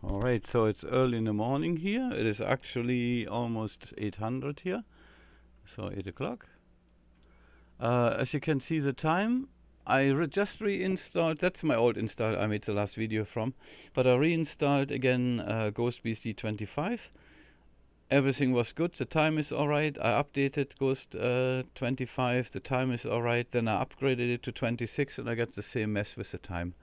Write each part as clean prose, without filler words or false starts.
All right, so it's early in the morning here. It is actually almost 800 here, so 8 o'clock. As you can see the time, I just reinstalled, that's my old install I made the last video from, but I reinstalled again GhostBSD 25. Everything was good, the time is alright. I updated Ghost 25, the time is alright. Then I upgraded it to 26 and I got the same mess with the time.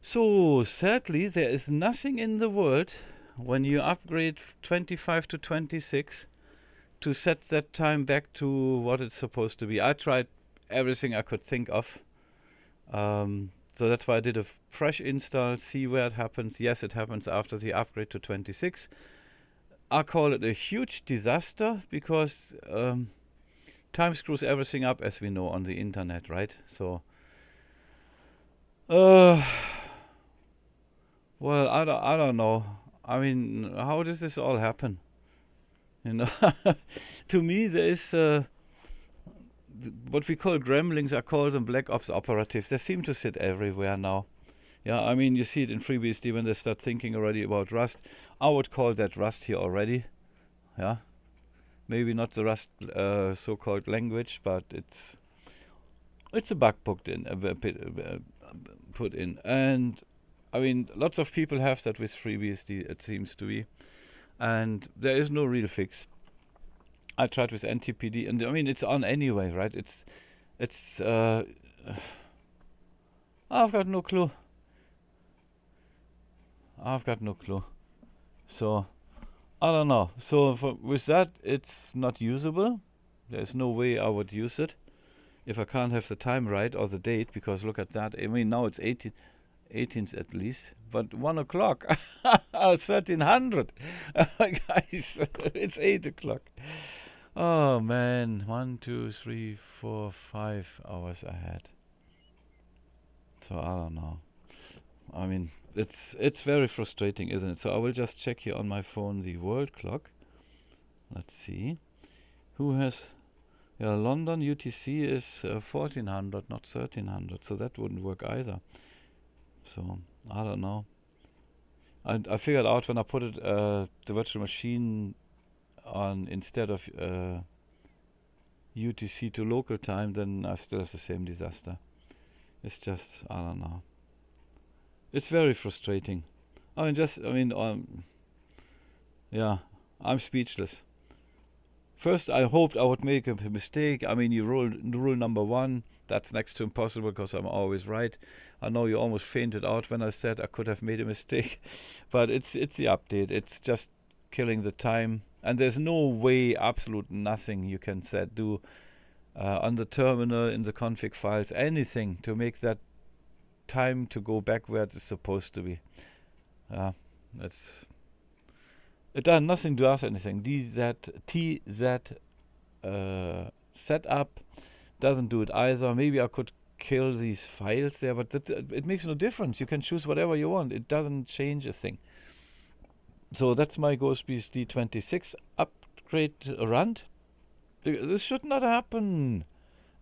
So sadly, there is nothing in the world when you upgrade 25 to 26 to set that time back to what it's supposed to be. I tried everything I could think of. So that's why I did a fresh install, see where it happens. Yes, it happens after the upgrade to 26. I call it a huge disaster because time screws everything up, as we know on the internet, right? So, well, I don't know. I mean, how does this all happen? You know, to me, there is what we call gremlins. I call them black ops operatives. They seem to sit everywhere now. Yeah, I mean, you see it in FreeBSD when they start thinking already about Rust. I would call that Rust here already. Yeah, maybe not the Rust so-called language, but it's a bug put in, and I mean, lots of people have that with FreeBSD, it seems to be, and there is no real fix. I tried with NTPD, and I mean, it's on anyway, right? It's I've got no clue. So I don't know. So with that, it's not usable. There's no way I would use it if I can't have the time right or the date, because look at that. I mean, now it's 18th at least, but 1 o'clock, 1300. Guys, it's 8 o'clock. Oh man, 1, 2, 3, 4, 5 hours ahead. So I don't know. I mean, it's very frustrating, isn't it? So I will just check here on my phone the world clock. Let's see. Who has... Yeah, London UTC is 1400, not 1300, so that wouldn't work either. So, I don't know. I figured out when I put it, the virtual machine on instead of UTC to local time, then I still have the same disaster. It's just, I don't know. It's very frustrating. Yeah, I'm speechless. First, I hoped I would make a mistake. I mean, rule number 1, that's next to impossible because I'm always right. I know you almost fainted out when I said I could have made a mistake, but it's the update. It's just killing the time, and there's no way, absolute nothing you can do on the terminal, in the config files, anything to make that time to go back where it's supposed to be. It does nothing, does anything. TZ setup doesn't do it either. Maybe I could kill these files there, but it makes no difference. You can choose whatever you want. It doesn't change a thing. So that's my GhostBSD 26 upgrade rant. This should not happen.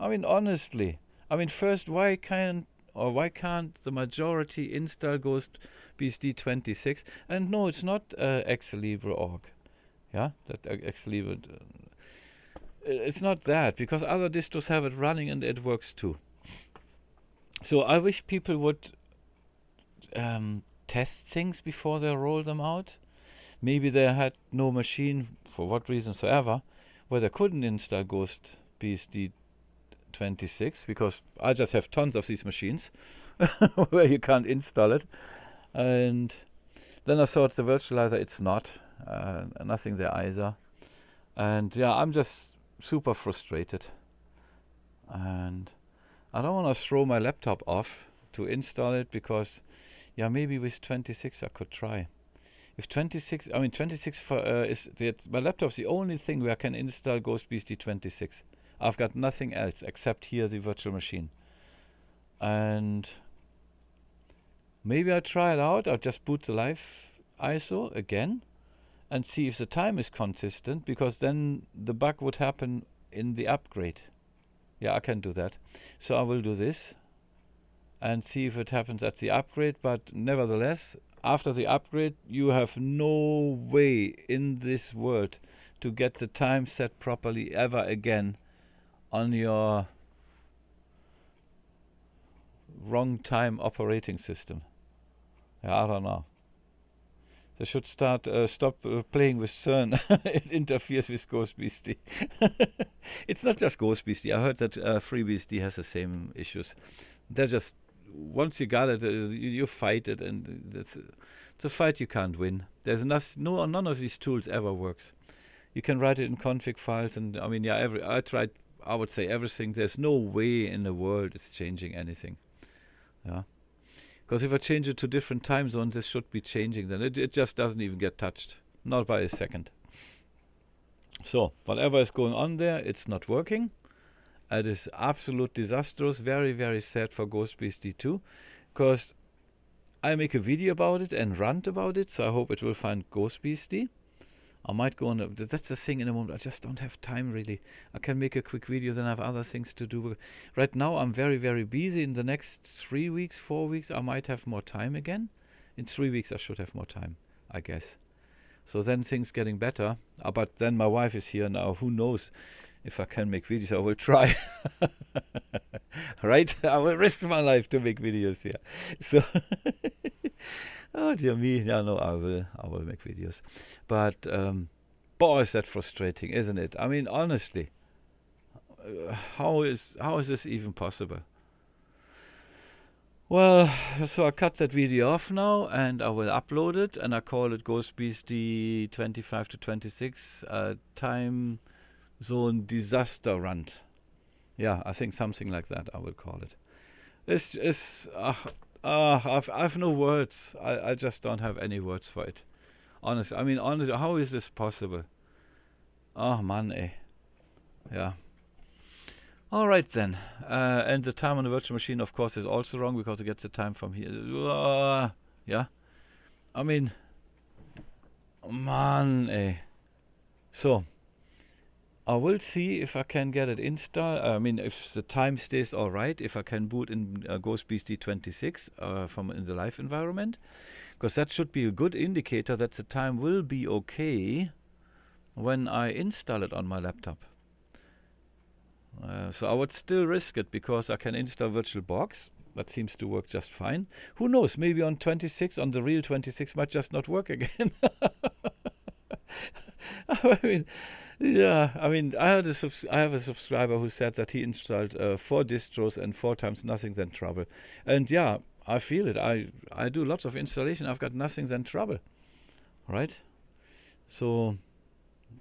I mean, honestly. I mean, first, why can't the majority install GhostBSD 26? And no, it's not Xlibre.org. Yeah, that Xlibre. It's not that, because other distros have it running and it works too. So I wish people would test things before they roll them out. Maybe they had no machine, for what reason soever, where they couldn't install GhostBSD 26, because I just have tons of these machines where you can't install it. And then I thought the virtualizer, it's not. Nothing there either. And yeah, I'm just super frustrated. And I don't want to throw my laptop off to install it, because yeah, maybe with 26 I could try. If 26, I mean 26 my laptop's the only thing where I can install GhostBSD 26. I've got nothing else except here the virtual machine. And maybe I'll try it out. I'll just boot the live ISO again and see if the time is consistent, because then the bug would happen in the upgrade. Yeah, I can do that. So I will do this and see if it happens at the upgrade, but nevertheless, after the upgrade, you have no way in this world to get the time set properly ever again on your wrong time operating system. Yeah, I don't know. They should stop playing with CERN. It interferes with GhostBSD. It's not just GhostBSD. I heard that FreeBSD has the same issues. They're just, once you got it, you fight it, and it's a fight you can't win. There's none of these tools ever works. You can write it in config files, and I mean, yeah, I tried, I would say everything. There's no way in the world it's changing anything. Yeah. Because if I change it to different time zones, this should be changing. Then it just doesn't even get touched, not by a second. So whatever is going on there, it's not working. It is absolute disastrous. Very, very sad for GhostBSD 2, because I make a video about it and rant about it. So I hope it will find GhostBSD. I might go on. That's the thing in a moment. I just don't have time really. I can make a quick video, then I have other things to do. Right now I'm very, very busy. In the next 3 weeks, 4 weeks, I might have more time again. In 3 weeks I should have more time, I guess. So then things getting better. But then my wife is here now. Who knows if I can make videos? I will try. Right? I will risk my life to make videos here. So. Oh dear me, yeah, no, I will make videos, but boy, is that frustrating, isn't it? I mean, honestly, how is this even possible? Well, so I cut that video off now, and I will upload it, and I call it GhostBSD 25 to 26 time zone disaster rant. Yeah, I think something like that I will call it. It's I've no words. I just don't have any words for it. Honestly, I mean, honestly, how is this possible? Oh man, eh. Yeah. All right then. And the time on the virtual machine, of course, is also wrong, because it gets the time from here. Yeah. I mean, man, eh. So I will see if I can get it installed. I mean, if the time stays all right, if I can boot in GhostBSD 26 from in the live environment, because that should be a good indicator that the time will be okay when I install it on my laptop. So I would still risk it, because I can install VirtualBox. That seems to work just fine. Who knows? Maybe on 26, on the real 26, might just not work again. I mean. Yeah, I mean, I have a subscriber who said that he installed 4 distros and 4 times nothing than trouble. And yeah, I feel it. I do lots of installation. I've got nothing than trouble, right? So,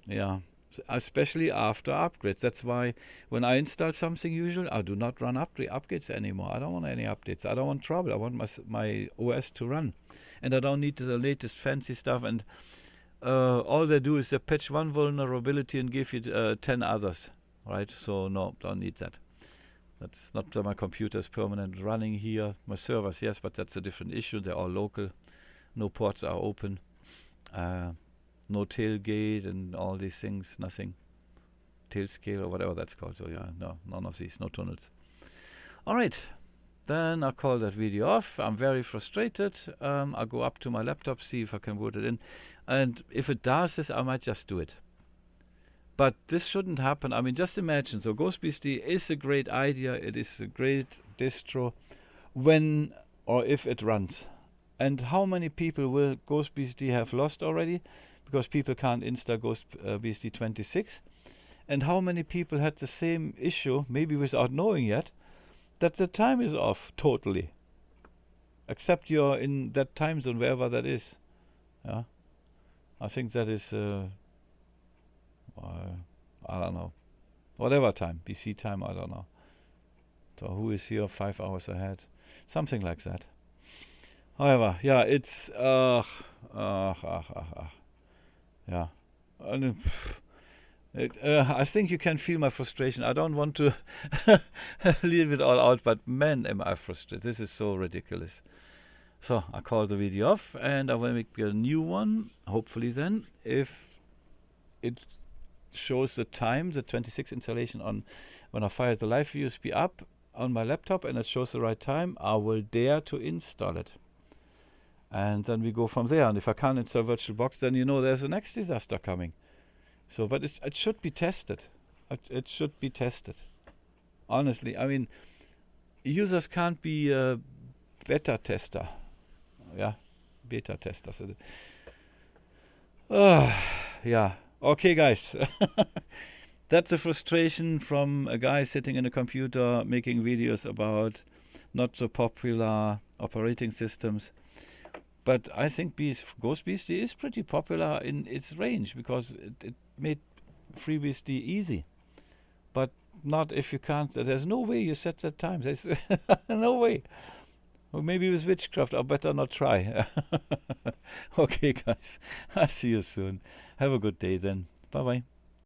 yeah, especially after upgrades. That's why when I install something, usually I do not run upgrades anymore. I don't want any updates. I don't want trouble. I want my OS to run, and I don't need the latest fancy stuff. And all they do is they patch one vulnerability and give you 10 others, right? So no, don't need that. That's not that my computer is permanent running here. My servers, yes, but that's a different issue. They're all local. No ports are open. No tailgate and all these things, nothing. Tailscale or whatever that's called. So yeah, no, none of these, no tunnels. All right. Then I'll call that video off. I'm very frustrated. I'll go up to my laptop, see if I can boot it in. And if it does this, I might just do it. But this shouldn't happen. I mean, just imagine. So GhostBSD is a great idea. It is a great distro when or if it runs. And how many people will GhostBSD have lost already? Because people can't install GhostBSD 26. And how many people had the same issue, maybe without knowing yet, that the time is off totally, except you're in that time zone, wherever that is. Yeah, I think that is I don't know, whatever time, BC time, I don't know. So who is here 5 hours ahead, something like that. However, yeah, it's yeah, and I think you can feel my frustration. I don't want to leave it all out, but man, am I frustrated. This is so ridiculous. So I call the video off, and I will make a new one, hopefully then, if it shows the time, the 26 installation on when I fire the live USB up on my laptop and it shows the right time, I will dare to install it. and then we go from there. And if I can't install VirtualBox, then you know there's a next disaster coming. So, but it should be tested. It should be tested. Honestly, I mean, users can't be a beta tester. Yeah, beta testers. Yeah. Okay, guys. That's a frustration from a guy sitting in a computer making videos about not so popular operating systems. But I think GhostBSD is pretty popular in its range because it made FreeBSD easy. But not if you can't. There's no way you set that time. There's no way. Or maybe with witchcraft, I better not try. Okay, guys. I'll see you soon. Have a good day then. Bye-bye.